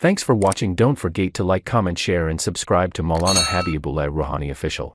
Thanks for watching. Don't forget to like, comment, share and subscribe to Maulana Habibullah Ruhani Official.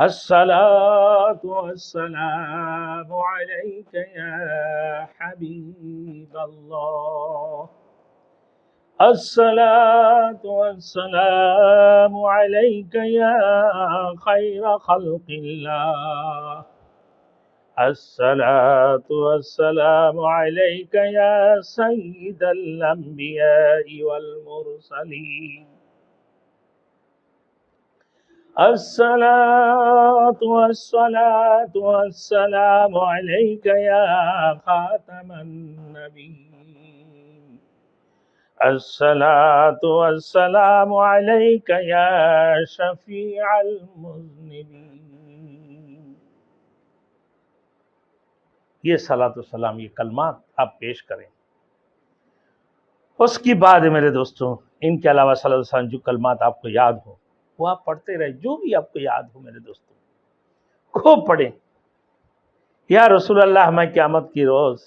الصلاة والسلام عليك يا حبيب الله. الصلاة والسلام عليك يا خير خلق الله. الصلاة والسلام عليك يا سيد الأنبياء والمرسلين. الصلاة والسلام عليك يا خاتم النبيين. الصلاة والسلام عليك يا شفيع المذنبين. یہ صلاۃ و سلام، یہ کلمات آپ پیش کریں. اس کی بعد میرے دوستوں، ان کے علاوہ صلی اللہ علیہ وسلم جو کلمات آپ کو یاد ہو وہ آپ پڑھتے رہے، جو بھی آپ کو یاد ہو میرے دوستوں خوب پڑھیں. یا رسول اللہ، میں قیامت کی روز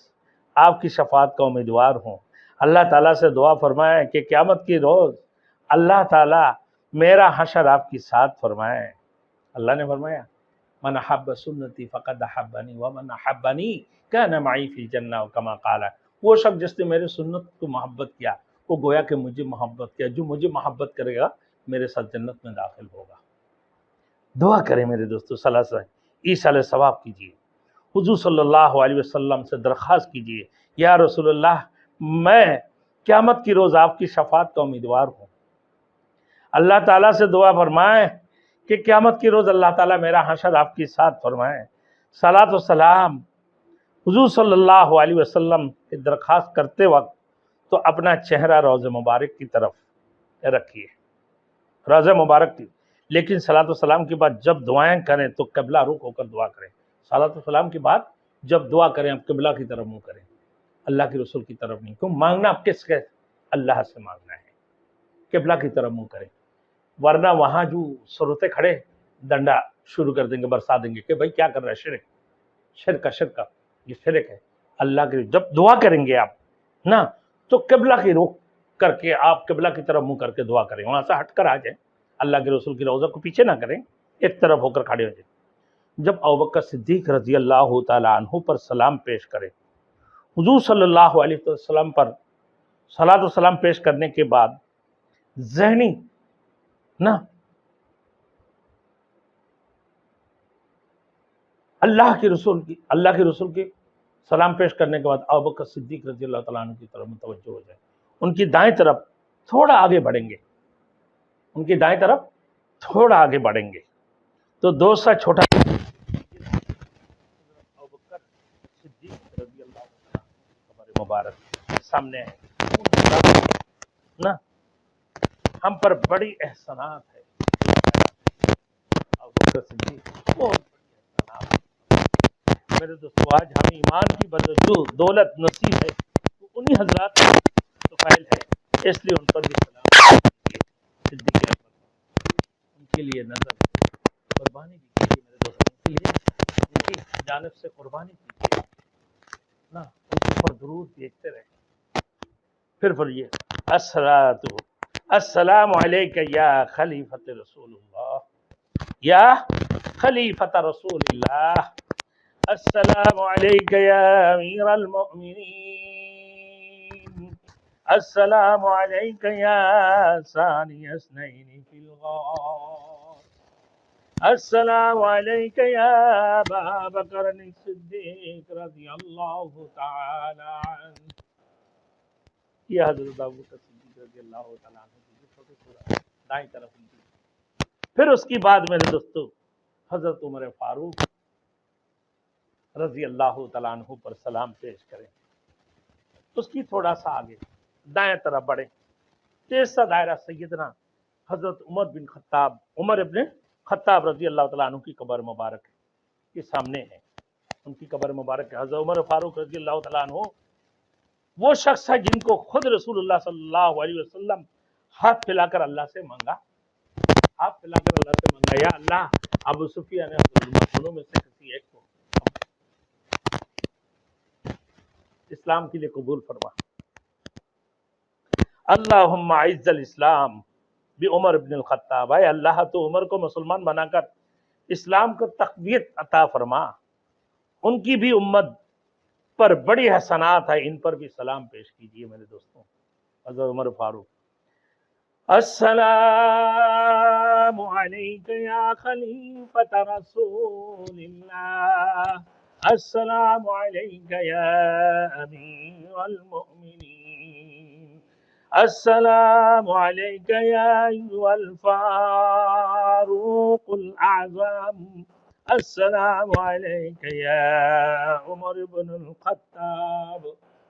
آپ کی شفاعت کا امیدوار ہوں. اللہ تعالیٰ سے دعا فرمائیں کہ قیامت کی روز اللہ تعالیٰ میرا حشر آپ کی ساتھ فرمائیں. اللہ نے فرمایا من احب سنتی فقد احبنی ومن احبنی کان معی فی الجنہ کما قال. وہ شخص جس نے میرے سنت کو محبت کیا وہ گویا کہ مجھے محبت کیا. جو مجھے محبت کرے گا میرے ساتھ جنت میں داخل ہوگا. دعا کریں میرے دوستو، صلی اللہ علیہ وسلم ایصال ثواب کیجیے. حضور صلی اللہ علیہ وسلم سے درخواست کیجیے یا رسول اللہ میں قیامت کی روز آپ کی شفاعت کا امیدوار ہوں. اللہ تعالیٰ سے دعا فرمائیں کہ قیامت کی روز اللہ تعالیٰ میرا حشر آپ کے ساتھ فرمائیں. صلاۃ و سلام حضور صلی اللہ علیہ وسلم کی درخواست کرتے وقت تو اپنا چہرہ روضہ مبارک کی طرف رکھیے، روضہ مبارک کی. لیکن صلاۃ و سلام کے بعد جب دعائیں کریں تو قبلہ رخ ہو کر دعا کریں. صلاۃ و سلام کے بعد جب دعا کریں آپ قبلہ کی طرف منہ کریں، اللہ کے رسول کی طرف نہیں. کیوں مانگنا آپ کس کے؟ اللہ سے مانگنا ہے. قبلہ کی طرف منہ کریں، ورنہ وہاں جو سروتے کھڑے ڈنڈا شروع کر دیں گے، برسا دیں گے کہ بھائی کیا کر رہا ہے، شرک یہ شرک ہے. اللہ کے جب دعا کریں گے آپ نا تو قبلہ کی رخ کر کے آپ قبلہ کی طرف منہ کر کے دعا کریں، وہاں سے ہٹ کر آ جائیں. اللہ کے رسول کی روضہ کو پیچھے نہ کریں، ایک طرف ہو کر کھڑے ہو جائیں. جب ابوبکر صدیق رضی اللہ تعالی عنہ پر سلام پیش کریں، حضور صلی اللہ علیہ وسلم پر صلاۃ و سلام پیش کرنے کے بعد ذہنی نا اللہ کے رسول کی سلام پیش کرنے کے بعد ابوبکر صدیق رضی اللہ تعالیٰ عنہ کی طرف متوجہ ہو جائیں. ان کی دائیں طرف تھوڑا آگے بڑھیں گے، تو دوست سا چھوٹا ابوبکر صدیق رضی اللہ تعالیٰ عنہ کی قبر مبارک سامنے ہے نا. ہم پر بڑی احسانات ہے ابوبکر صدیق، بہت بڑی احسانات ہے میرے دوستو. آج ہمیں ایمان کی جو دولت نصیب ہے وہ انہی حضرات تو فائل ہے، اس لیے ان پر بھی سلام صدیق اکبر، ان کے لیے نظر قربانی بھی کیجیے میرے دوستوں، ان کے لیے ان کی جانب سے قربانی کیجیے نا، ان کے اوپر درود دیکھتے رہیں. پھر یہ السلام علیک یا خلیفۃ رسول اللہ، یا خلیفۃ رسول اللہ. السلام علیک یا امیر المؤمنین. السلام علیک یا ثانی اثنین فی الغار. السلام علیک یا ابا بکر الصدیق رضی اللہ تعالی عنہ. یہ حضرت ابوبکر صدیق رضی اللہ تعالیٰ عنہ کی چھوٹی سورہ دائیں طرف ان کی. پھر اس کی بعد میرے دوستو حضرت عمر فاروق رضی اللہ تعالیٰ عنہ پر سلام پیش کریں. اس کی تھوڑا سا آگے دائیں طرف بڑھیں، تیسرا دائرہ سیدنا حضرت عمر ابن خطاب رضی اللہ تعالیٰ عنہ کی قبر مبارک کے سامنے ہے. ان کی قبر مبارک ہے. حضرت عمر فاروق رضی اللہ تعالیٰ عنہ وہ شخص ہے جن کو خود رسول اللہ صلی اللہ علیہ وسلم ہاتھ پھیلا کر اللہ سے مانگا، یا اللہ ابو سفیان نے دونوں میں سے کسی ایک کو اسلام کے لیے قبول فرما. اللہم اعز الاسلام بعمر بن الخطاب. اے اللہ تو عمر کو مسلمان بنا کر اسلام کو تقویت عطا فرما. ان کی بھی امت پر بڑی حسنات ہے، ان پر بھی سلام پیش کیجئے میرے دوستوں. حضرت عمر فاروق. السلام علیک یا خلیفۃ رسول اللہ، السلام علیک یا امیر المؤمنین، السلام علیک یا ایھا الفاروق الاعظم، السلام علیک یا عمر بن الخطاب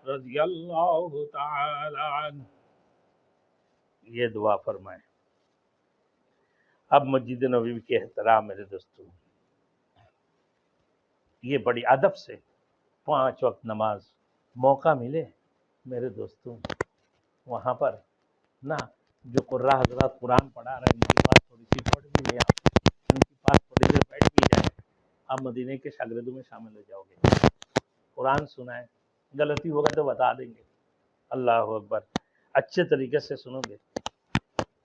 رضی اللہ تعالی عنہ. یہ دعا فرمائیں. اب مسجد نبوی کے احترام میرے دوستوں، یہ بڑی ادب سے 5 وقت نماز موقع ملے میرے دوستوں، وہاں پر نہ جو قرآن حضرات قرآن پڑھا رہے ہیں ان کی بات تھوڑی سی پڑھ بھی لیں، آپ ان کی بات تھوڑی دیر بیٹھ بھی جائیں، آپ مدینے کے شاگردوں میں شامل ہو جاؤ گے. قرآن سنائیں، غلطی ہوگا تو بتا دیں گے. اللہ اکبر. اچھے طریقے سے سنو گے،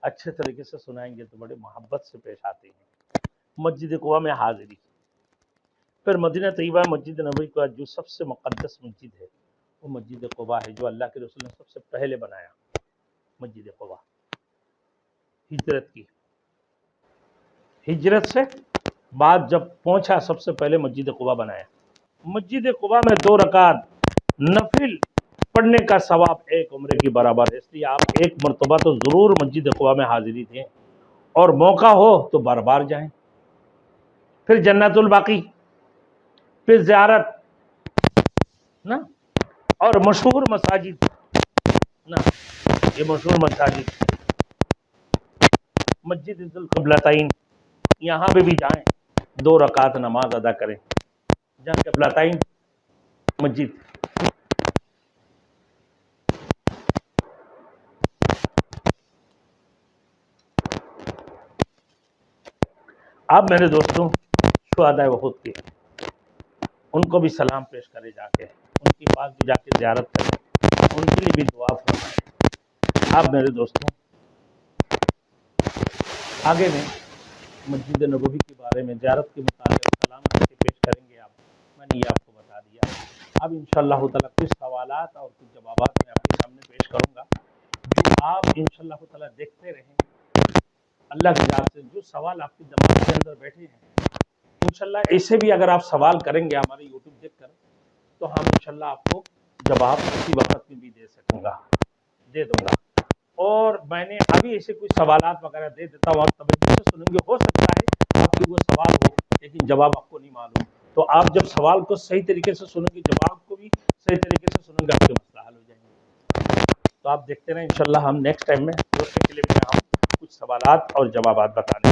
اچھے طریقے سے سنائیں گے تو بڑے محبت سے پیش آتے ہیں. مسجد قباء میں حاضری، پھر مدینہ طیبہ مسجد نبوی کا جو سب سے مقدس مسجد ہے وہ مسجد قباء ہے، جو اللہ کے رسول نے سب سے پہلے بنایا. مسجد قباء ہجرت کی، ہجرت سے بعد جب پہنچا سب سے پہلے مسجد قباء بنایا. مسجد قباء میں 2 رکعت نفل پڑھنے کا ثواب 1 عمرے کی برابر ہے. اس لیے آپ ایک مرتبہ تو ضرور مسجد قباء میں حاضری دیں، اور موقع ہو تو بار بار جائیں. پھر جنت الباقی، پھر زیارت نا، اور مشہور مساجد نا، یہ مشہور مساجد مسجد ذو القبلتین، یہاں پہ بھی جائیں، 2 رکعت نماز ادا کریں. جہاں قبلتین مسجد. اب میرے دوستوں شہداء احد کے ان کو بھی سلام پیش کرے، جا کے ان کی پاس بھی جا کے زیارت کریں، ان کے لیے بھی دعا فرمائیں. اب میرے دوستوں آگے میں مسجد نبوی کے بارے میں زیارت کے متعلق سلام کیسے پیش کریں گے میں نے یہ آپ کو بتا دیا. اب انشاءاللہ تعالیٰ کچھ سوالات اور کچھ جوابات میں آپ کے سامنے پیش کروں گا، جو آپ انشاءاللہ تعالیٰ دیکھتے رہیں. اللہ کی ذات سے جو سوال آپ کے دماغ کے اندر بیٹھے ہیں انشاءاللہ ایسے بھی اگر آپ سوال کریں گے ہمارے یوٹیوب دیکھ کر تو ہم انشاءاللہ آپ کو جواب اسی وقت میں بھی دے دوں گا. اور میں نے ابھی ایسے کوئی سوالات وغیرہ دے دیتا ہوں، آپ توجہ سے سنیں گے. ہو سکتا ہے آپ کی وہ سوال ہو لیکن جواب آپ کو نہیں معلوم، تو آپ جب سوال کو صحیح طریقے سے سنیں گے، جواب کو بھی صحیح طریقے سے سنیں گے، آپ کے مسئلہ حل ہو جائیں گے. تو آپ دیکھتے رہیں، انشاءاللہ ہم نیکسٹ ٹائم میں دوسرے کے لیے ہم کچھ سوالات اور جوابات بتانے